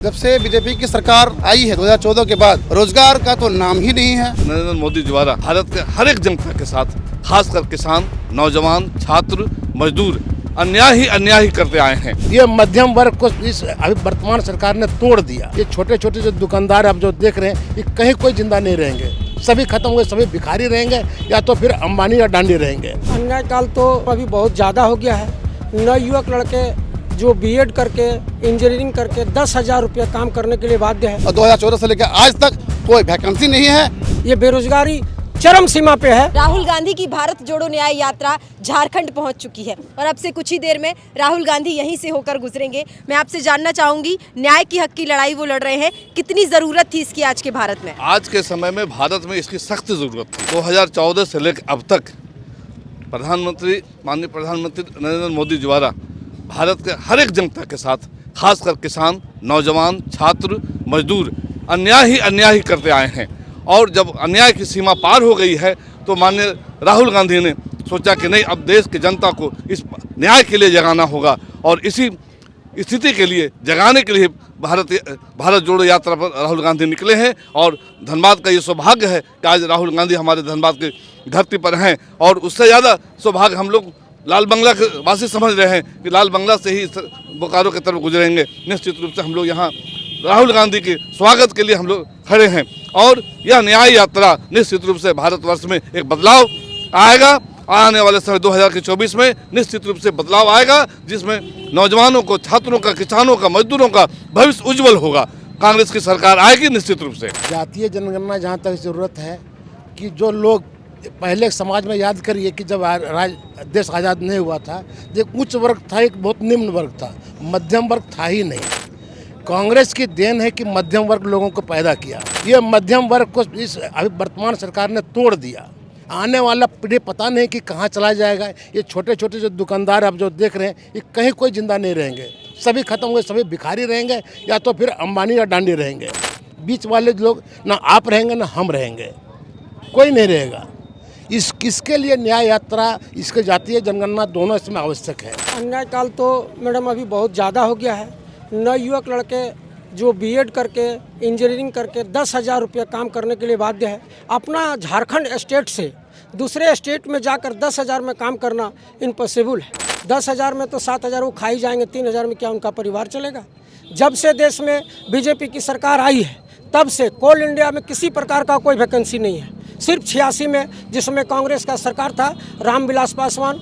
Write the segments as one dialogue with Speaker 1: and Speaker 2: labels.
Speaker 1: जब से बीजेपी की सरकार आई है 2014 के बाद रोजगार का तो नाम ही नहीं है।
Speaker 2: नरेंद्र मोदी द्वारा भारत के हर एक जनता के साथ, खासकर किसान, नौजवान, छात्र, मजदूर अन्याय ही करते आए हैं।
Speaker 3: ये मध्यम वर्ग को इस अभी वर्तमान सरकार ने तोड़ दिया। ये छोटे छोटे जो दुकानदार आप जो देख रहे हैं, ये कहीं कोई जिंदा नहीं रहेंगे, सभी खत्म हुए, सभी भिखारी रहेंगे या तो फिर अंबानी या डांडी रहेंगे।
Speaker 4: अन्याय काल तो अभी बहुत ज़्यादा हो गया है। नवयुवक लड़के जो बीएड करके इंजीनियरिंग करके 10,000 रुपया काम करने के लिए बाध्य है
Speaker 1: और 2014 से लेकर आज तक कोई वैकेंसी नहीं है।
Speaker 4: ये बेरोजगारी चरम सीमा पे है।
Speaker 5: राहुल गांधी की भारत जोड़ो न्याय यात्रा झारखंड पहुंच चुकी है और अब से कुछ ही देर में राहुल गांधी यहीं से होकर गुजरेंगे। मैं आपसे जानना चाहूंगी, न्याय की हक की लड़ाई वो लड़ रहे हैं, कितनी जरूरत थी इसकी आज के भारत में?
Speaker 2: आज के समय में भारत में इसकी सख्त जरूरत थी। 2014 से लेकर अब तक माननीय प्रधानमंत्री नरेंद्र मोदी द्वारा भारत के हर एक जनता के साथ, खासकर किसान, नौजवान, छात्र, मजदूर अन्याय ही करते आए हैं। और जब अन्याय की सीमा पार हो गई है तो माननीय राहुल गांधी ने सोचा कि नहीं, अब देश की जनता को इस न्याय के लिए जगाना होगा और इसी स्थिति के लिए जगाने के लिए भारत जोड़ो यात्रा पर राहुल गांधी निकले हैं। और धनबाद का ये सौभाग्य है कि आज राहुल गांधी हमारे धनबाद की धरती पर हैं। और उससे ज़्यादा सौभाग्य हम लोग लाल बंगला के वासी समझ रहे हैं कि लाल बंगला से ही बोकारो की तरफ गुजरेंगे। निश्चित रूप से हम लोग यहाँ राहुल गांधी के स्वागत के लिए हम लोग खड़े हैं और यह न्याय यात्रा निश्चित रूप से भारतवर्ष में एक बदलाव आएगा। आने वाले समय 2024 में निश्चित रूप से बदलाव आएगा, जिसमें नौजवानों को, छात्रों का, किसानों का, मजदूरों का भविष्य उज्जवल होगा। कांग्रेस की सरकार आएगी निश्चित रूप से।
Speaker 3: जातीय जनगणना जहाँ तक ज़रूरत है कि जो लोग पहले समाज में याद करिए कि जब देश आज़ाद नहीं हुआ था, एक उच्च वर्ग था, एक बहुत निम्न वर्ग था, मध्यम वर्ग था ही नहीं। कांग्रेस की देन है कि मध्यम वर्ग लोगों को पैदा किया। ये मध्यम वर्ग को इस अभी वर्तमान सरकार ने तोड़ दिया। आने वाला पीढ़ी पता नहीं कि कहाँ चला जाएगा। ये छोटे छोटे जो दुकानदार आप जो देख रहे हैं, ये कहीं कोई जिंदा नहीं रहेंगे, सभी खत्म हुए, सभी भिखारी रहेंगे या तो फिर अंबानी या डांडी रहेंगे। बीच वाले लोग ना आप रहेंगे ना हम रहेंगे, कोई नहीं रहेगा। किसके लिए न्याय यात्रा, इसके जातीय जनगणना दोनों इसमें आवश्यक है।
Speaker 4: अन्याय काल तो मैडम अभी बहुत ज़्यादा हो गया है। नवयुवक लड़के जो बीएड करके इंजीनियरिंग करके 10,000 रुपया काम करने के लिए बाध्य है। अपना झारखंड स्टेट से दूसरे स्टेट में जाकर 10,000 में काम करना इम्पॉसिबल है। 10,000 में तो 7,000 वो खा ही जाएंगे, 3,000 में क्या उनका परिवार चलेगा? जब से देश में बीजेपी की सरकार आई है तब से कोल इंडिया में किसी प्रकार का कोई वैकेंसी नहीं है। सिर्फ 86 में, जिसमें कांग्रेस का सरकार था, रामविलास पासवान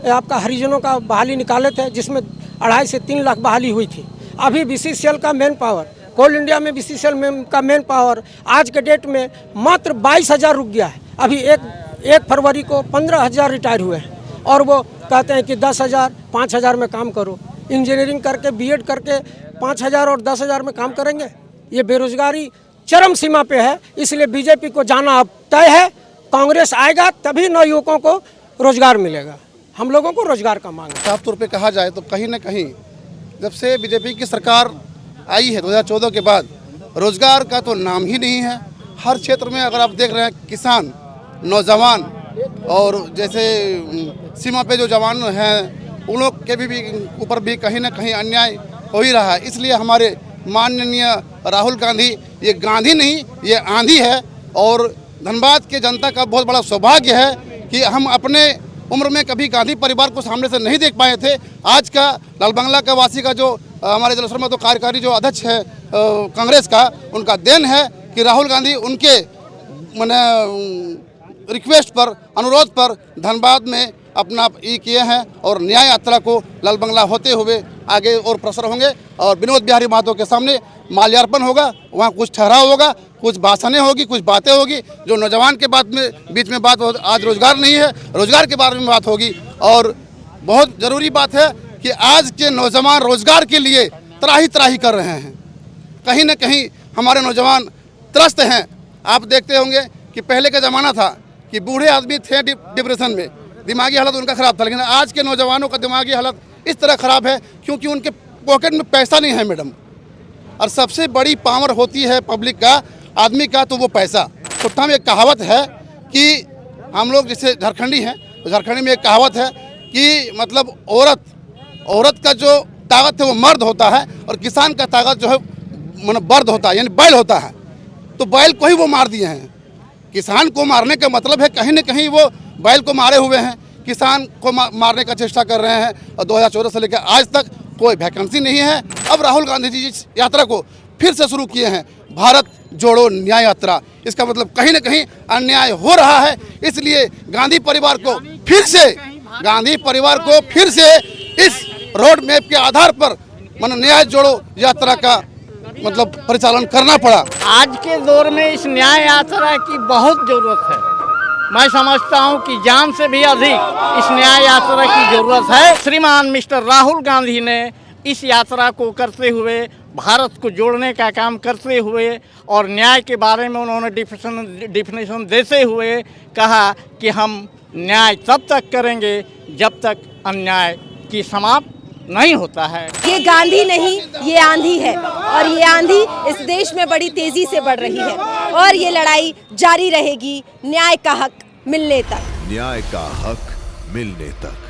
Speaker 4: आपका हरिजनों का बहाली निकाले थे, जिसमें 2.5 से 3 लाख बहाली हुई थी। अभी बीसीसीएल का मेन पावर, कोल इंडिया में बीसीसीएल का मेन पावर आज के डेट में मात्र 22,000 रुक गया है। अभी एक फरवरी को 15,000 रिटायर हुए हैं और वो कहते हैं कि 10,000 5,000 में काम करो। इंजीनियरिंग करके बीएड करके 5,000 और 10,000 में काम करेंगे। ये बेरोजगारी चरम सीमा पे है, इसलिए बीजेपी को जाना अब तय है। कांग्रेस आएगा तभी नवयुवकों को रोजगार मिलेगा। हम लोगों को रोजगार का मांग है।
Speaker 1: साफ तौर पे कहा जाए तो कहीं न कहीं जब से बीजेपी की सरकार आई है 2014 के बाद रोजगार का तो नाम ही नहीं है। हर क्षेत्र में अगर आप देख रहे हैं, किसान, नौजवान और जैसे सीमा पे जो जवान हैं, उन लोग के भी ऊपर भी कहीं ना कहीं अन्याय हो ही रहा है। इसलिए हमारे माननीय राहुल गांधी, ये गांधी नहीं, ये आंधी है। और धनबाद के जनता का बहुत बड़ा सौभाग्य है कि हम अपने उम्र में कभी गांधी परिवार को सामने से नहीं देख पाए थे। आज का लाल बंगला का वासी का जो हमारे जलसर में तो कार्यकारी जो अध्यक्ष है कांग्रेस का, उनका देन है कि राहुल गांधी उनके रिक्वेस्ट पर, अनुरोध पर धनबाद में अपना ये किए हैं और न्याय यात्रा को लाल बंगला होते हुए आगे और प्रसर होंगे। और विनोद बिहारी महतो के सामने माल्यार्पण होगा, वहाँ कुछ ठहराव होगा, कुछ भाषणें होगी, कुछ बातें होगी। जो नौजवान के बीच में बात, आज रोजगार नहीं है, रोजगार के बारे में बात होगी। और बहुत ज़रूरी बात है कि आज के नौजवान रोजगार के लिए त्राही कर रहे हैं। कहीं ना कहीं हमारे नौजवान त्रस्त हैं। आप देखते होंगे कि पहले का ज़माना था कि बूढ़े आदमी थे डिप्रेशन में, दिमागी हालत उनका ख़राब था, लेकिन आज के नौजवानों का दिमागी हालत इस तरह ख़राब है क्योंकि उनके पॉकेट में पैसा नहीं है मैडम। और सबसे बड़ी पावर होती है पब्लिक का, आदमी का, तो वो पैसा। सुट्ठा में एक कहावत है कि हम लोग जैसे झारखंडी हैं, तो झारखंडी में एक कहावत है कि मतलब औरत का जो ताकत है वो मर्द होता है और किसान का ताकत जो है मतलब बर्द होता है यानी बैल होता है, तो बैल को ही वो मार दिए हैं। किसान को मारने का मतलब है कहीं न कहीं वो बैल को मारे हुए हैं, किसान को मारने का चेष्टा कर रहे हैं। और 2014 से लेकर आज तक कोई वैकेंसी नहीं है। अब राहुल गांधी जी इस यात्रा को फिर से शुरू किए हैं, भारत जोड़ो न्याय यात्रा। इसका मतलब कहीं न कहीं अन्याय हो रहा है, इसलिए गांधी परिवार को फिर से इस रोड मैप के आधार पर न्याय जोड़ो यात्रा का मतलब परिचालन करना पड़ा।
Speaker 6: आज के दौर में इस न्याय यात्रा की बहुत ज़रूरत है। मैं समझता हूं कि जान से भी अधिक इस न्याय यात्रा की ज़रूरत है। श्रीमान मिस्टर राहुल गांधी ने इस यात्रा को करते हुए, भारत को जोड़ने का काम करते हुए और न्याय के बारे में उन्होंने डिफिनेशन देते हुए कहा कि हम न्याय तब तक करेंगे जब तक अन्याय की समाप्त नहीं होता है।
Speaker 5: ये गांधी नहीं, ये आंधी है, और ये आंधी इस देश में बड़ी तेजी से बढ़ रही है, और ये लड़ाई जारी रहेगी न्याय का हक मिलने तक।
Speaker 7: न्याय का हक मिलने तक।